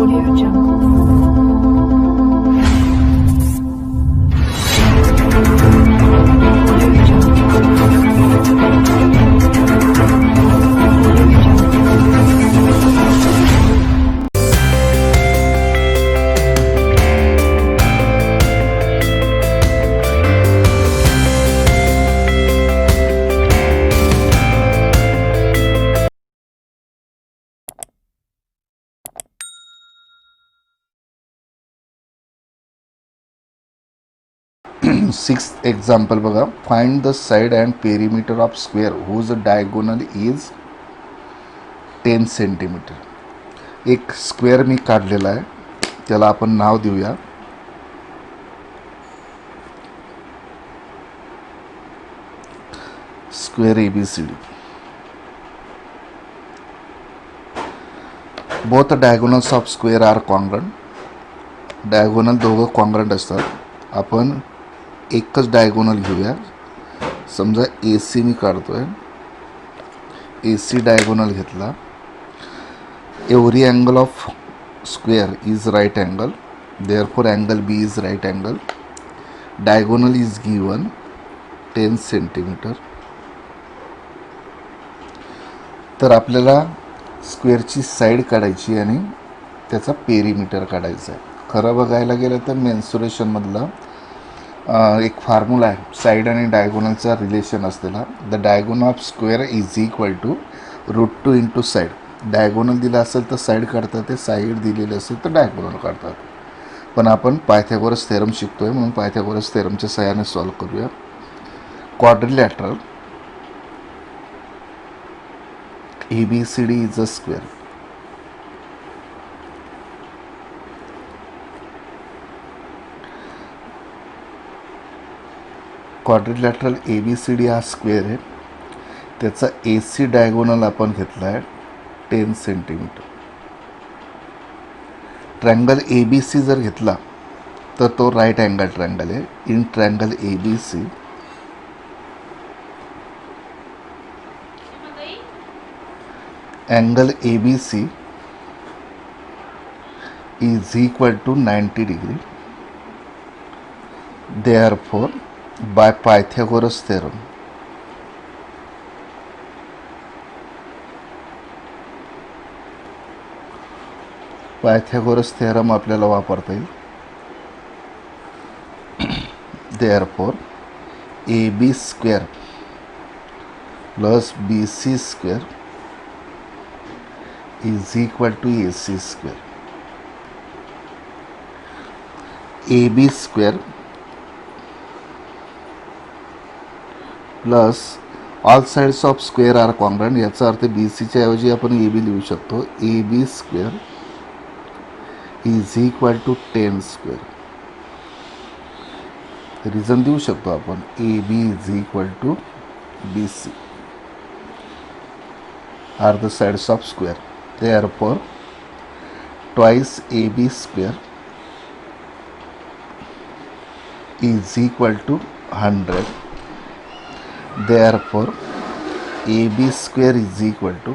Audio Jungle. Audio Sixth example बघा, find the side and perimeter of square whose diagonal is 10 centimetre. एक square मी काढलेला आहे, त्याला आपण नाव देऊया square ABCD. Both diagonals of square are congruent. Diagonal दोघं कॉन्ग्रंट असतात. आपण एकच डायगोनल घेऊया. समजा AC मी काढतोय, AC डायगोनल घेतला. Every angle of square is right angle, therefore angle B is right angle. Diagonal is given 10 centimetre. तर आपल्याला स्क्वेअरची साईड काढायची आणि त्याचा पेरीमीटर काढायचा आहे. खरं बघायला गेलं तर मेन्सुरेशनमधला एक फॉर्म्युला आहे, साईड आणि डायगोनलचा रिलेशन असलेला. The diagonal of square is equal to √2 into side. Diagonal दिला असेल तर साईड काढतात, ते साईड दिलेली असेल तर डायगोनल काढतात. पण आपण पायथागोरस थेरम शिकतोय म्हणून पायथागोरस थेरमच्या सहाय्याने सॉल्व्ह करूया. Quadrilateral ABCD is a square. Quadrilateral ABCD हा स्क्वेअर आहे. त्याचा AC डायगोनल आपण घेतला आहे 10 सेंटीमीटर. ट्रँगल ABC जर घेतला तर तो राईट अँगल ट्रँगल आहे. In triangle ABC angle ABC is equal to 90 degree. Therefore, by Pythagoras theorem, Pythagoras theorem आपल्याला वापरता येईल. Therefore, AB square plus BC square is equal to AC square. AB square plus all sides of square are congruent. याचा अर्थ BCच्या ऐवजी आपण AB लिहू शकतो. AB square is equal to 10 square. Reason देऊ शकतो आपण, AB is equal to BC are the sides of square. Therefore twice AB square is equal to 100. Therefore, AB square is equal to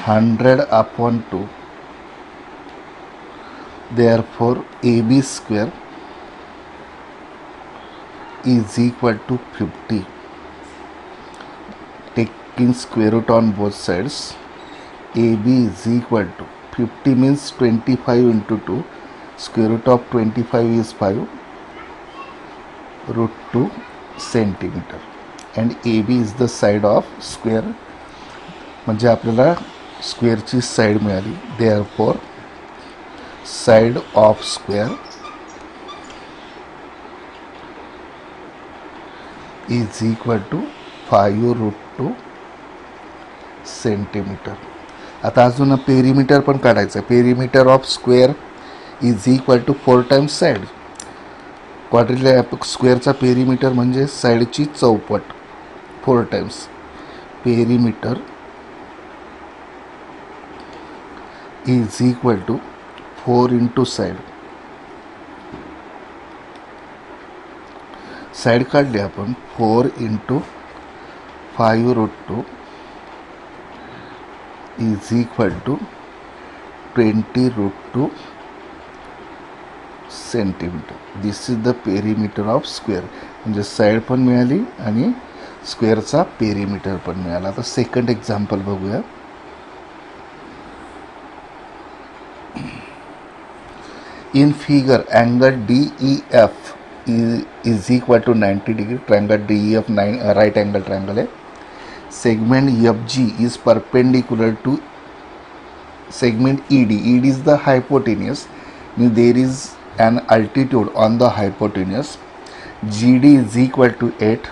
100 upon 2. Therefore, AB square is equal to 50. Taking square root on both sides, AB is equal to 50 means 25 into 2. Square root of 25 is 5 √2 centimetre. And AB is the side of square. म्हणजे आपल्याला स्क्वेअरची side मिळाली. Therefore side of square is equal to 5 √2 centimetre. आता अजून perimeter पण काढायचं आहे. Perimeter of square is equal to 4 times side. स्क्वेअरचा पेरीमीटर म्हणजे साईडची चौपट, 4 times. Perimeter is equal to 4 into side. Side काढली आपण, 4 into 5 √2 is equal to 20√2 centimetre. This is the perimeter of square. म्हणजे साईड पण मिळाली आणि स्क्वेअरचा पेरीमीटर पण मिळाला. आता सेकंड एक्झाम्पल बघूया. In figure angle DEF is equal to 90 degree. Triangle DEF right angle triangle आहे. Segment FG is perpendicular to segment ED. ED is the hypotenuse. Means there is an altitude on the hypotenuse. GD is equal to 8.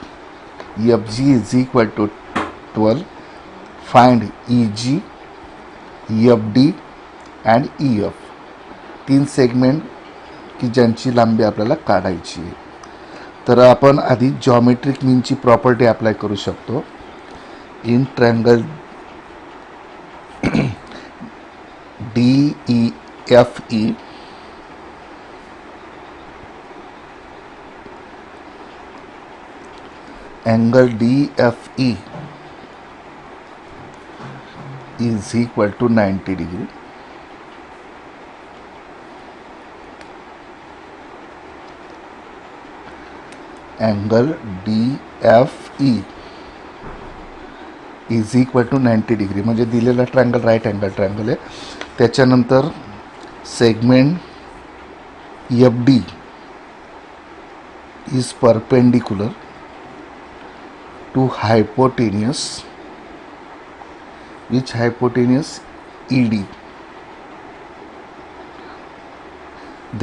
FG is equal to 12. Find EG, FD and EF. 3 segment की ज्यांची लांबी आपल्याला काढायची आहे. तर आपण आधी geometric मीनची property apply करू शकतो. In triangle DEFE angle DFE is equal to 90 degree. Angle DFE is equal to 90 degree. म्हणजे दिलेला ट्रायंगल राईट अँगल ट्रायंगल आहे. त्याच्यानंतर segment FD is perpendicular to hypotenuse. Which hypotenuse? ED.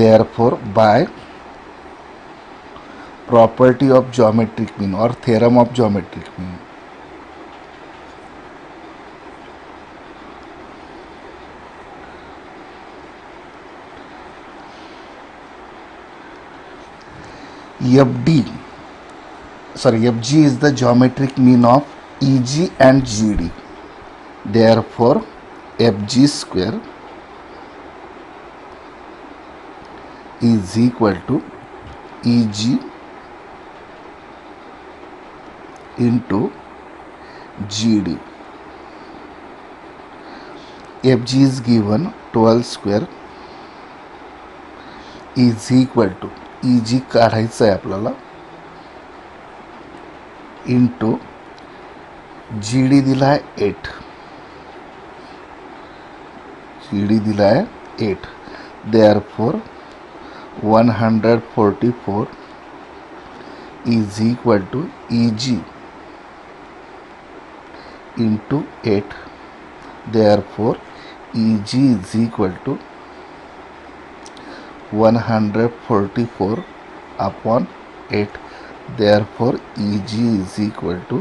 Therefore, by property of geometric mean or theorem of geometric mean, FG is the geometric mean of EG and GD. Therefore, FG square is equal to EG into GD. FG is given 12 square is equal to EG काढायचं आहे आपल्याला into GD दिला आहे 8. GD दिला आहे 8. Therefore 144 is equal to EG into 8. Therefore EG is equal to 144 upon 8. Therefore EG is equal to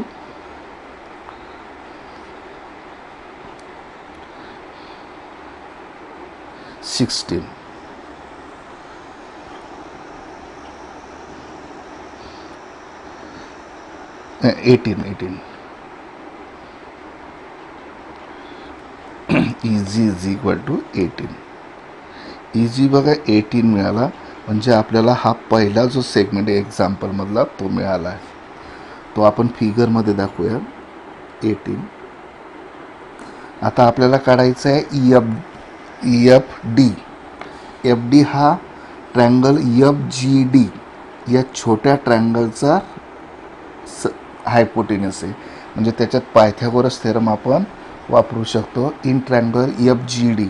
16. Eighteen EG is equal to 18. EG बघा 18 मिळाला. म्हणजे आपल्याला हा पहिला जो सेगमेंट आहे एक्झाम्पलमधला तो मिळाला आहे. तो आपण फिगरमध्ये दाखवूया. 18. आता आपल्याला काढायचं आहे EFD. FD हा ट्रायंगल FGD या छोट्या ट्रायंगलचा हायपोटेनियस आहे. म्हणजे त्याच्यात पायथागोरस थेरम आपण वापरू शकतो. In triangle FGD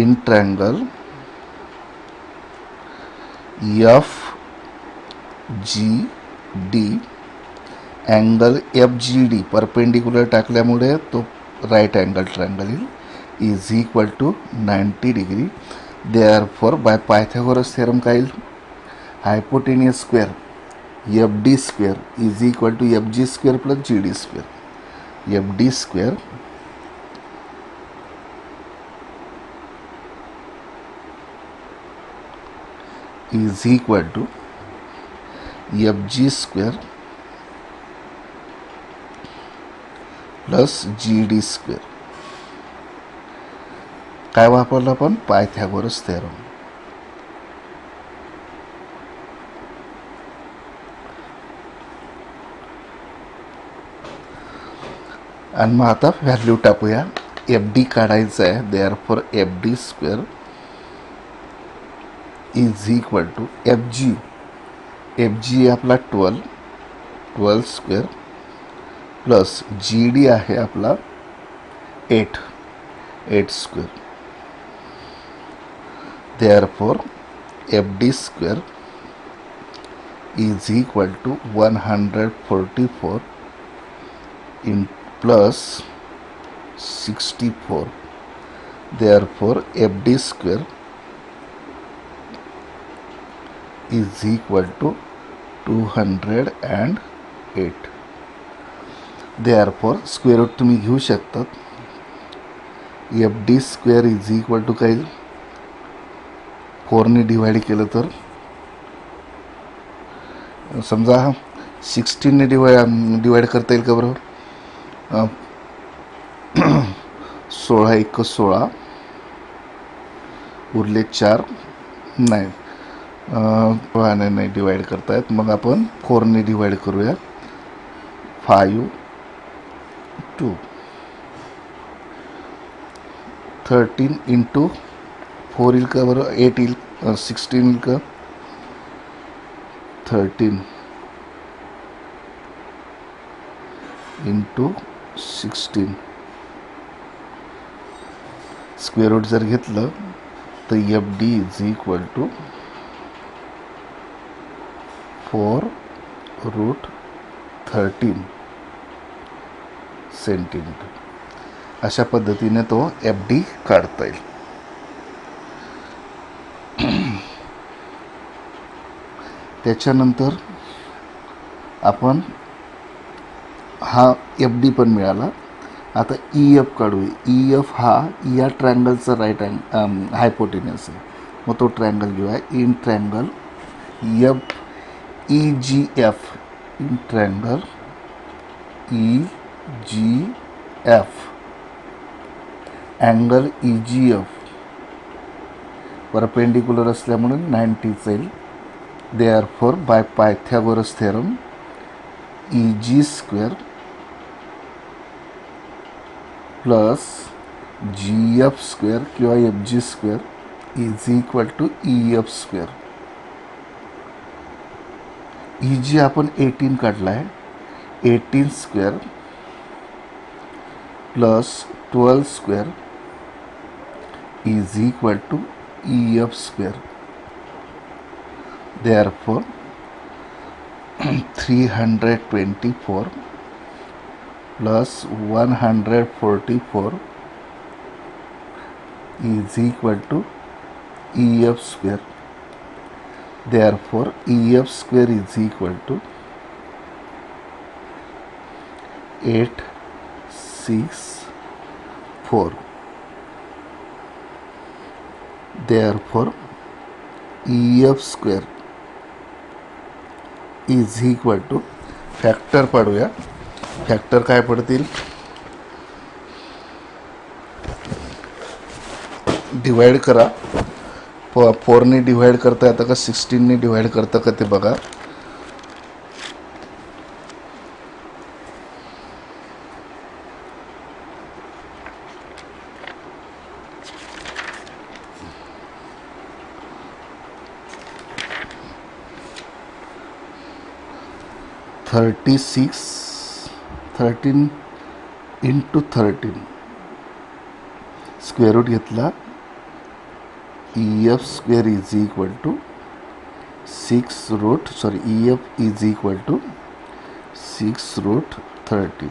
in triangle FGD angle FGD perpendicular टाकल्यामुळे तो राईट अँगल ट्रायंगल येईल is equal to 90 degree. Therefore by Pythagoras theorem काय येईल? Hypotenuse square FD square is equal to FG square plus GD square. FD square is equal to FG square plus GD square. काय वापरलं आपण? Pythagoras theorem. आणि मग आता value टाकूया. F D काढायचं आहे. Therefore F D square is equal to F G आपला 12 स्क्वेअर प्लस जी डी आहे आपला 8 square. Therefore F D square is equal to 144 in plus 64. Therefore, FD square is equal to 208. Therefore, square root तुम्ही घेऊ शकतात. FD square is equal to काय 4 ने divide केलं तर समजा 16 ने डिवाइड करता येईल का बरं? 16 1 16 उरले 4 नाही नाही डिवाइड करतायत. मग आपण 4 ने डिवाइड करूया. 5 2 13 इंटू 4 येईल का बरं? 8 येईल. 16 येईल का? 13 इंटू 16. स्क्वेअर रूट जर घेतलं तर F D is equal to 4√13 centimetre. अशा पद्धतीने तो एफ डी काढता येईल. त्याच्यानंतर आपण हा एफ डी पण मिळाला. आता ई एफ काढूया. ई एफ हा या ट्रँगलचा राईट हायपोटेनस आहे. मग तो ट्रँगल घेऊया. In triangle F E G F in triangle E G F angle E G F perpendicular असल्यामुळे 90 येईल. Therefore by Pythagoras theorem E G square plus G F square किंवा F G square is equal to E F square. E G आपण 18 काढला आहे. 18 square plus 12 square is equal to E F square. Therefore 324 plus 144 is equal to EF square. Therefore, EF square is equal to 864. Therefore, EF square is equal to factor पाडूया. Factor काय पडतील? Divide करा. 4 ने divide करता येतं का 16 ने divide करता का ते बघा. थर्टीन इंटू 13 स्क्वेअर रूट घेतला. E F square is equal to 6√13 E F is equal to 6√13.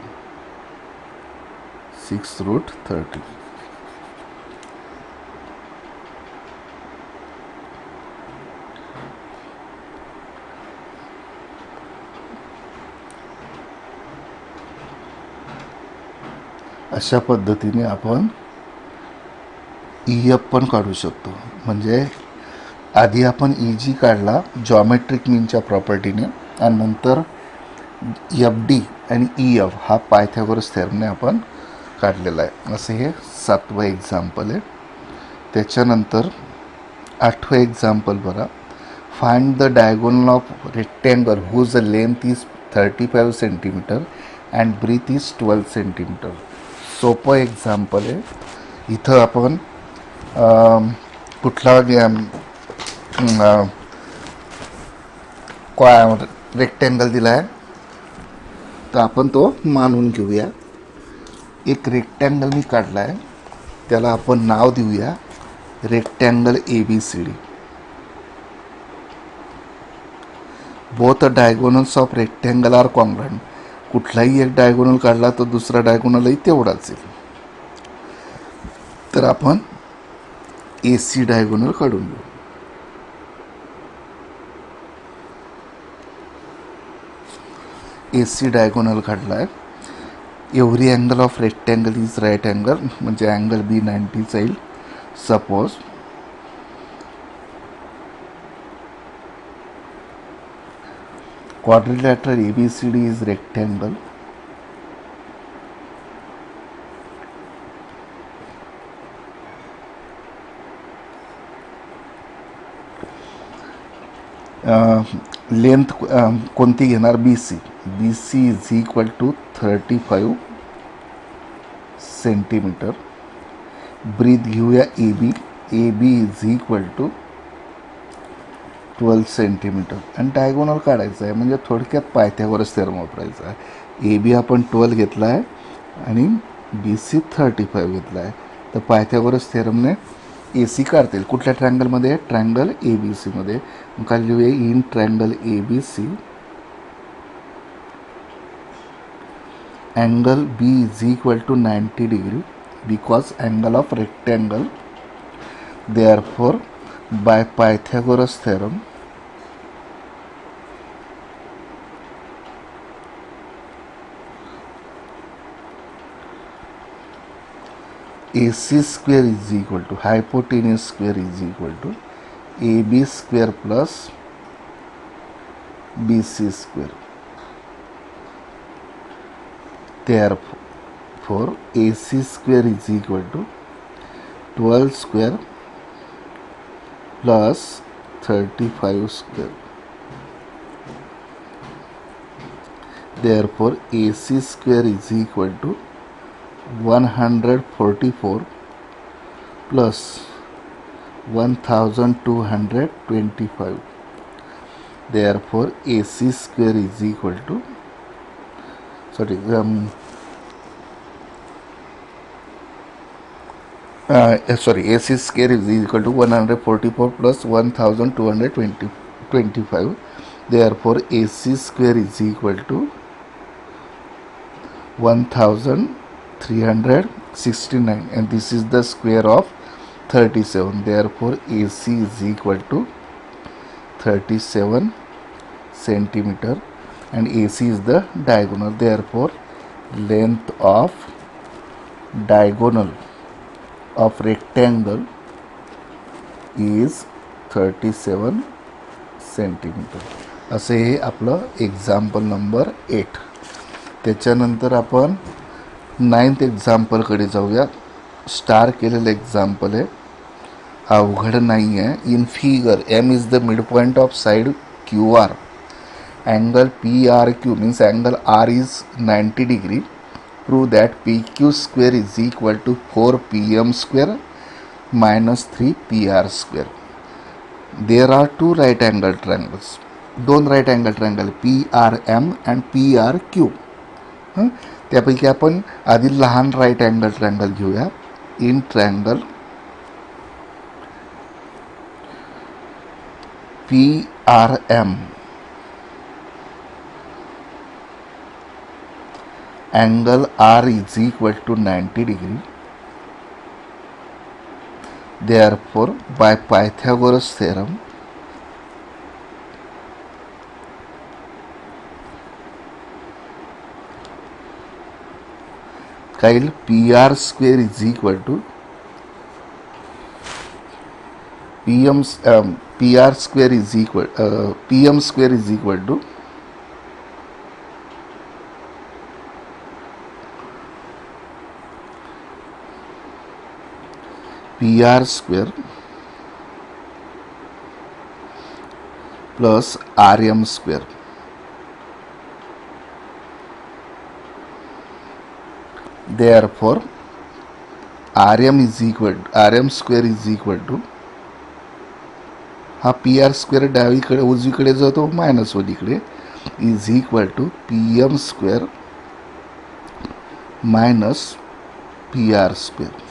अशा पद्धतीने आपण ई एफ पण काढू शकतो. म्हणजे आधी आपण ई जी काढला जॉमेट्रिक मीनच्या प्रॉपर्टीने आणि नंतर एफ डी आणि ई एफ हा पायथागोरस थेरमने आपण काढलेला आहे. असं हे 7वं एक्झाम्पल आहे. त्याच्यानंतर 8वं एक्झाम्पल बघा. Find the diagonal of rectangle whose length is 35 centimetre and breadth is 12 centimetre. सोपं एक्झाम्पल आहे. इथं आपण कुठला रेक्टँगल दिला आहे तर आपण तो मानून घेऊया. एक रेक्टँगल मी काढला आहे, त्याला आपण नाव देऊया rectangle ABCD. Both diagonals of rectangle are congruent. कुठलाही एक डायगोनल काढला तर दुसरा डायगोनलही तेवढाच येईल. तर आपण AC डायगोनल काढून घेऊ. AC डायगोनल काढला आहे. Every angle of rectangle is right angle, म्हणजे अँगल B 90 येईल. Suppose quadrilateral ABCD is rectangle. Length कोणती घेणार? BC. BC is equal to 35 centimetre. Breadth घेऊया AB. AB is equal to 12 centimetre. आणि डायगोनल काढायचं आहे, म्हणजे थोडक्यात पायथ्यागोरस थेरम वापरायचा आहे. AB आपण 12 घेतला आहे आणि BC 35 घेतला आहे. तर पायथ्यागोरस थेरमने AC काढतील. कुठल्या ट्रँगलमध्ये? ट्रँगल ABC मध्ये. मग काय लिहूया? In triangle ABC angle B is equal to 90 degree because angle of rectangle. Therefore by Pythagoras theorem AC square is equal to hypotenuse square is equal to AB square plus BC square. Therefore AC square is equal to 12 square plus 35 square. Therefore AC square is equal to 144 plus 1225. Therefore AC square is equal to AC square is equal to 144 plus 1225. Therefore AC square is equal to 1369, and this is the square of 37. Therefore AC is equal to 37 centimeter, and AC is the diagonal. Therefore length of diagonal of rectangle is 37 centimetre. असे हे आपलं example number 8. त्याच्यानंतर आपण 9th एक्झाम्पलकडे जाऊया. Star केलेलं example आहे, अवघड नाही आहे. In figure M is the mid point of side QR. Angle PRQ means angle R is 90 degree. Prove that PQ square is equal to 4PM square minus 3PR square. There are two right angle triangles. दोन right angle triangle PRM and PRQ. त्यापैकी आपण आधी लहान right angle triangle घेऊया. In triangle PRM angle R is equal to 90 degree. Therefore by Pythagoras theorem Kyle PR square is equal to PM square is equal to PR square plus RM square. Therefore R M square is equal to, हा P R square डावीकडे उजवीकडे जातो minus वलीकडे, is equal to P M square minus P R square.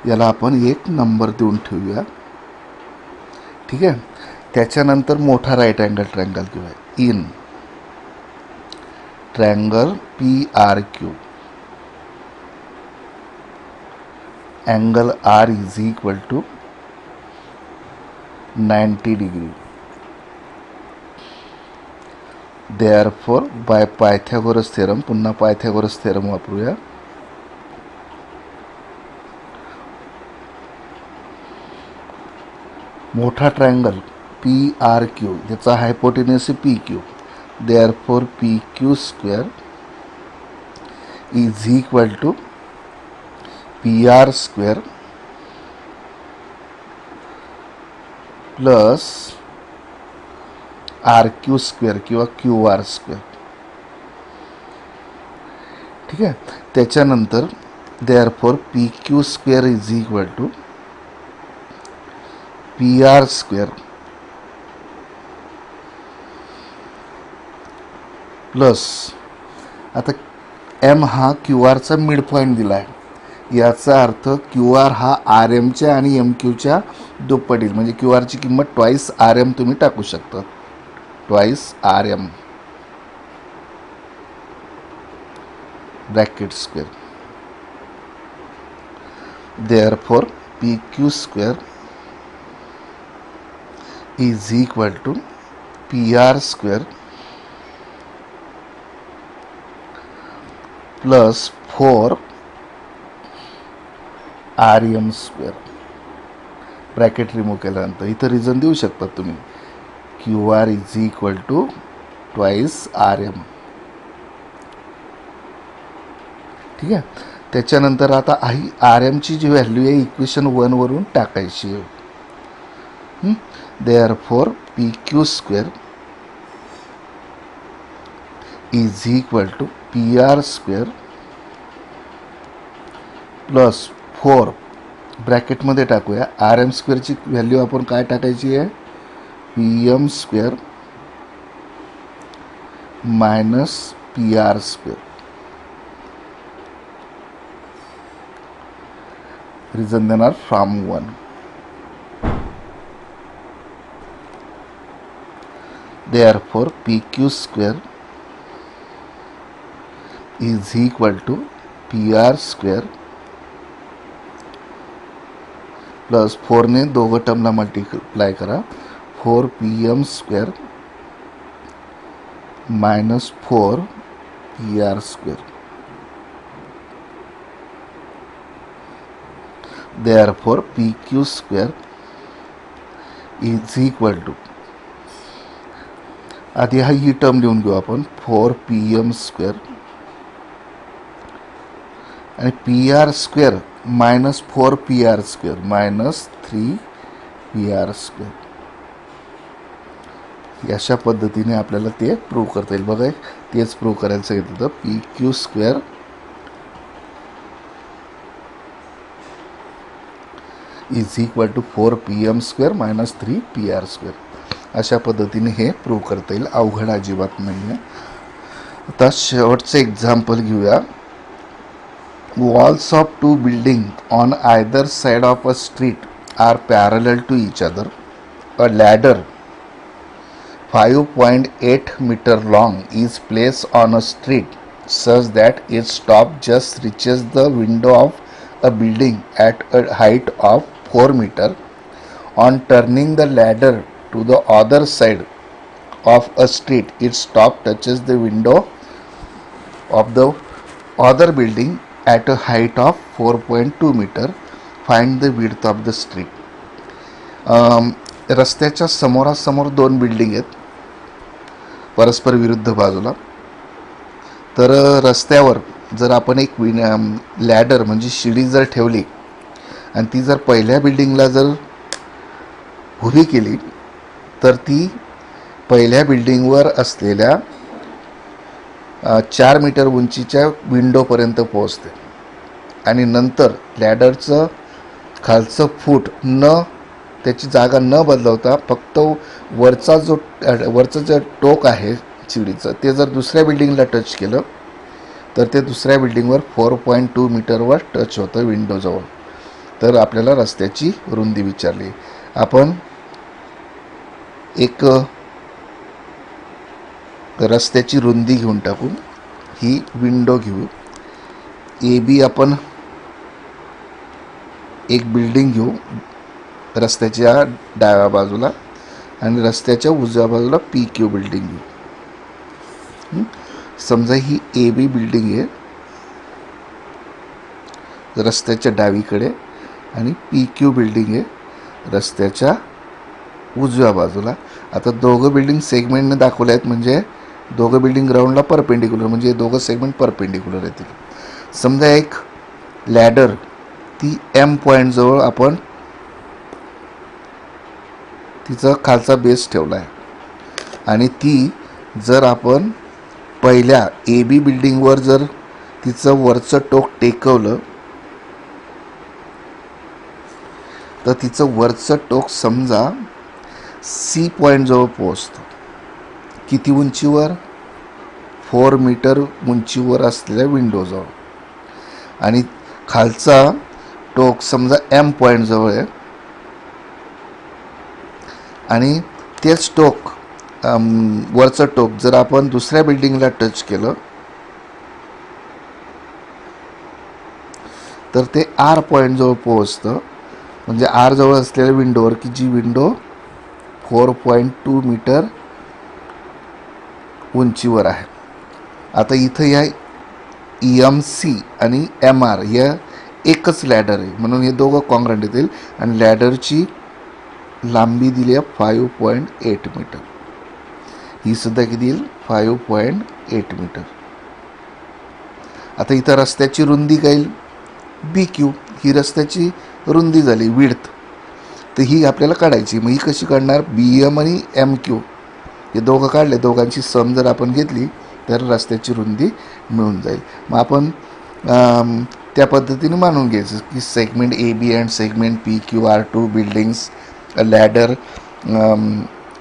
याला आपण एक number देऊन ठेवूया. ठीक आहे. त्याच्यानंतर मोठा राईट अँगल ट्रँगल घेऊया. In triangle P R Q angle R is equal to 90 degree. Therefore by Pythagoras theorem, पुन्हा पायथागोरस थेरम वापरूया. मोठा ट्रँगल पी आर क्यू, याचा hypotenuse P Q. Therefore P Q square is equal to P R square plus R Q square किंवा Q R square. ठीक आहे. त्याच्यानंतर therefore P Q square is equal to P R square plus, आता M हा Q आरचा mid point दिला आहे. याचा अर्थ क्यू आर हा आर एमच्या आणि एम क्यूच्या दुप्पटीत, म्हणजे क्यू आरची किंमत ट्वाईस आर एम तुम्ही टाकू शकता. Twice R M bracket square. Therefore P Q square is equal to P R square plus 4 R M square. Bracket remove केल्यानंतर इथं रिझन देऊ शकता तुम्ही. Q R is equal to twice R M. ठीक आहे. त्याच्यानंतर आता ही आर एमची जी व्हॅल्यू आहे इक्वेशन 1 वरून टाकायची आहे. Therefore P Q square is equal to P R square plus 4 ब्रॅकेटमध्ये टाकूया. आर एम स्क्वेअरची व्हॅल्यू आपण काय टाकायची आहे, P M square minus P R square. Reason देणार from 1. Therefore P Q square is equal to P R square plus 4ने दोघं टर्मला मल्टिप्लाय करा. 4 P M square minus 4 P R square. Therefore P Q square is equal to, आधी ही term लिहून घेऊ आपण, 4 पी एम स्क्वेअर आणि P R square minus 4 P R square minus 3 P R square. अशा पद्धतीने आपल्याला ते प्रूव्ह करता येईल. बघा, तेच प्रूव्ह करायला सांगितलं होतं. P Q square is equal to 4 P M square minus 3 P R square. अशा पद्धतीने हे प्रूव्ह करता येईल. अवघड अजिबात नाही आहे. आता शेवटचं एक्झाम्पल घेऊया. Walls of two buildings on either side of a street are parallel to each other. A ladder 5.8 meter long is placed on a street such that its top just reaches the window of a building at a height of 4 meter. On turning the ladder to the other side of a street, its top touches the window of the other building at a height of 4.2 meter. Find the width of the street. रस्त्याच्या समोरासमोर 2 building आहेत परस्पर विरुद्ध बाजूला. तर रस्त्यावर जर आपण एक लॅडर म्हणजे शिडी जर ठेवली आणि ती जर पहिल्या बिल्डिंगला जर उभी केली तर ती पहिल्या बिल्डिंगवर असलेल्या 4 मीटर उंचीच्या विंडोपर्यंत पोहोचते आणि नंतर लॅडरचं खालचं फूट त्याची जागा न बदलवता फक्त वरचं जे टोक आहे चिडीचं ते जर दुसऱ्या बिल्डिंगला टच केलं तर ते दुसऱ्या बिल्डिंगवर 4.2 मीटरवर टच होतं विंडोजवळ. तर आपल्याला रस्त्याची रुंदी विचारली. आपण एक रस्त्याची रुंदी घेऊन टाकू. ही विंडो घेऊ. ए बी आपण एक बिल्डिंग घेऊ रस्त्याच्या डाव्या बाजूला आणि रस्त्याच्या उजव्या बाजूला पी क्यू बिल्डिंग घेऊ. समजा ही ए बी बिल्डिंग आहे रस्त्याच्या डावीकडे आणि पी क्यू बिल्डिंग आहे रस्त्याच्या उजव्या बाजूला. आता दोघं बिल्डिंग सेगमेंटने दाखवले आहेत म्हणजे दोघं बिल्डिंग ग्राउंडला परपेंडिक्युलर म्हणजे दोघं सेगमेंट परपेंडिक्युलर येतील. समजा एक लॅडर ती एम पॉईंटजवळ आपण तिचा खालचा बेस ठेवला आहे आणि ती जर आपण पहिल्या ए बी बिल्डिंगवर जर तिचं वरचं टोक टेकवलं तर तिचं वरचं टोक समजा सी पॉईंटजवळ पोहोचतं. किती उंचीवर? 4 मीटर उंचीवर असलेल्या विंडोजवळ. आणि खालचा टोक समजा एम पॉईंटजवळ आहे आणि तेच टोक वरचं टोक जर आपण दुसऱ्या बिल्डिंगला टच केलं तर ते आर पॉईंटजवळ पोहोचतं. म्हणजे आर जवळ असलेल्या विंडोवर की जी विंडो 4.2 मीटर उंचीवर आहे. आता इथं या एम सी आणि एम आर या एकच लॅडर आहे म्हणून हे दोघं कॉन्ग्रंट येतील आणि लॅडरची लांबी दिली आहे 5.8 मीटर. ही सुद्धा किती येईल? 5.8 मीटर. आता इथं रस्त्याची रुंदी काय येईल? बी क्यू. ही रस्त्याची रुंदी झाली विड्थ. तर ही आपल्याला काढायची. मग ही कशी काढणार? बी एम आणि एम क्यू हे दोघं काढले दोघांची सम जर आपण घेतली तर रस्त्याची रुंदी मिळून जाईल. मग आपण त्या पद्धतीने मानून घ्यायचं की segment A B and segment P Q R two buildings. A ladder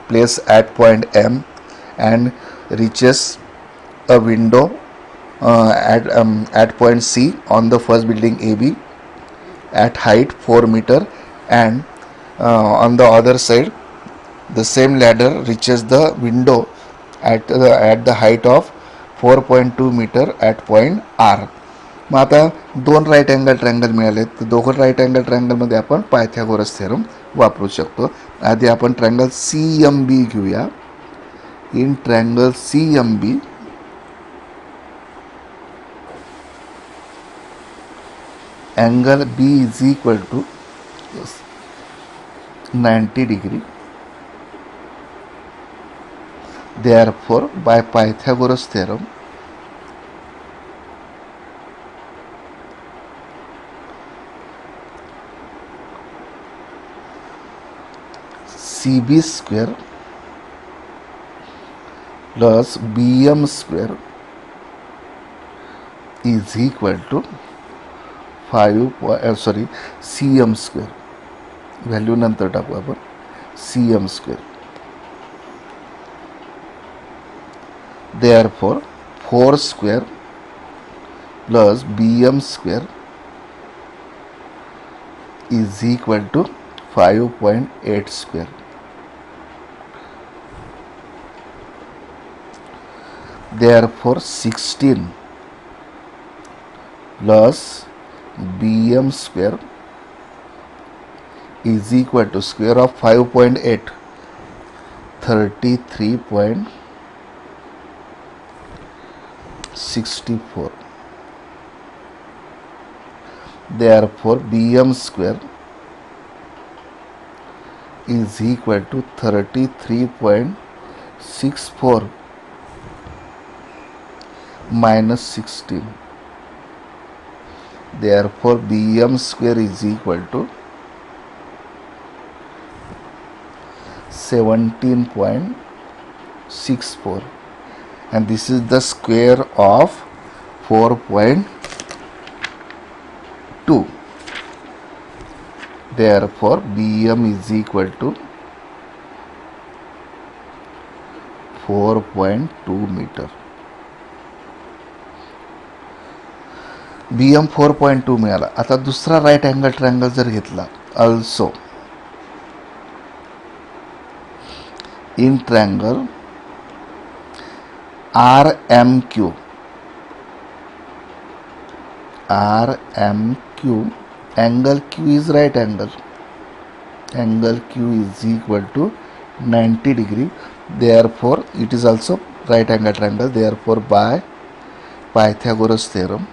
place at point M and reaches a window at point C on the first building AB at height 4 meter and on the other side the same ladder reaches the window at the height of 4.2 meter at point R. मग आता दोन right angle triangle मिळाले तर दोघं right angle ट्रँगलमध्ये आपण Pythagoras theorem वापरू शकतो. आधी आपण ट्रँगल सी एम बी घेऊया. In triangle C M B angle B is equal to 90 degree. Therefore, by Pythagoras theorem, CB square plus BM square is equal to 5 C M square. Value नंतर टाकू आपण. C M square. Therefore 4 square plus B M square is equal to 5.8 square. Therefore 16 plus bm square is equal to square of 5.8 33.64. Therefore bm square is equal to 33.64 minus 16. Therefore bm square is equal to 17.64. and this is the square of 4.2. Therefore BM is equal to 4.2 meter. BM 4.2 मिळाला. आता दुसरा right angle triangle जर घेतला, also in triangle RMQ, angle Q is right angle. Angle Q is equal to 90 degree. Therefore, it is also right angle triangle. Therefore, by Pythagoras theorem,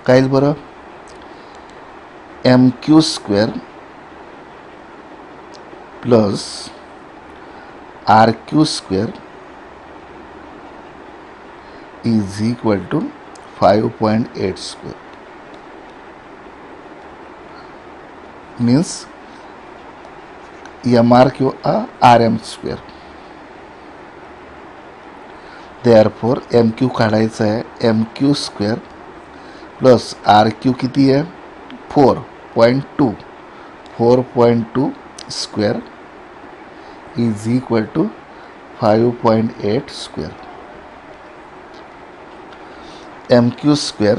काय येईल बरं, MQ square plus RQ square is equal to 5.8 square. Means MRQ RM square. Therefore MQ काढायचा आहे, MQ square plus RQ किती आहे, 4.2 square is equal to 5.8 square. MQ square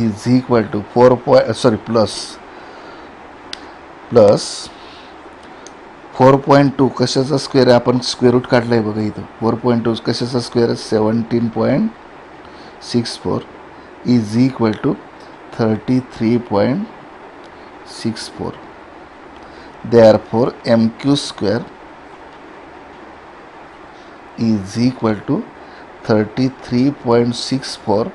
is equal to plus 4.2 कशाचा square आहे, आपण square route काढला आहे बघा इथं. 4.2 कशाचा स्क्वेअर आहे, 17.64 is equal to 33.64. Therefore MQ square is equal to 33.64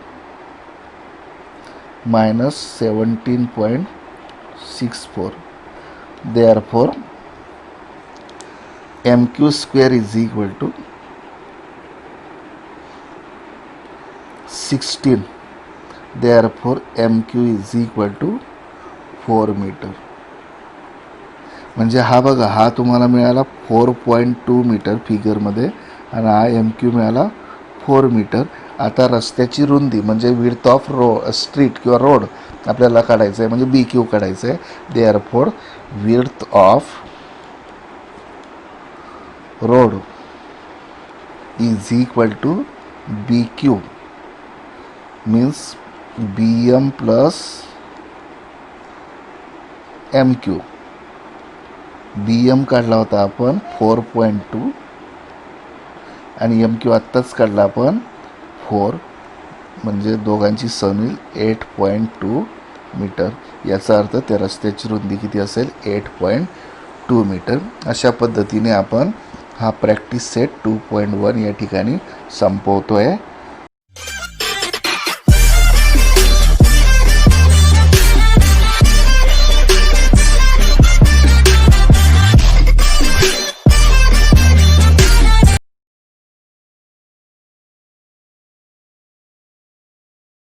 minus 17.64. Therefore MQ square is equal to 16. Therefore MQ is equal to 4 metre. म्हणजे हा बघा, हा तुम्हाला मिळाला 4.2 मीटर फिगरमध्ये आणि हा MQ मिळाला 4 मीटर. आता रस्त्याची रुंदी म्हणजे विड्थ ऑफ स्ट्रीट किंवा रोड आपल्याला काढायचं आहे, म्हणजे BQ काढायचं आहे. Therefore width of road is equal to BQ means BM plus MQ. BM काढला होता आपण 4.2 आणि MQ आत्ताच काढला आपण 4, म्हणजे दोघांची सम येईल 8.2 मीटर. याचा अर्थ त्या रस्त्याची रुंदी किती असेल, 8.2 मीटर. अशा पद्धतीने आपण हा प्रॅक्टिस सेट 2.1 या ठिकाणी संपवतो आहे.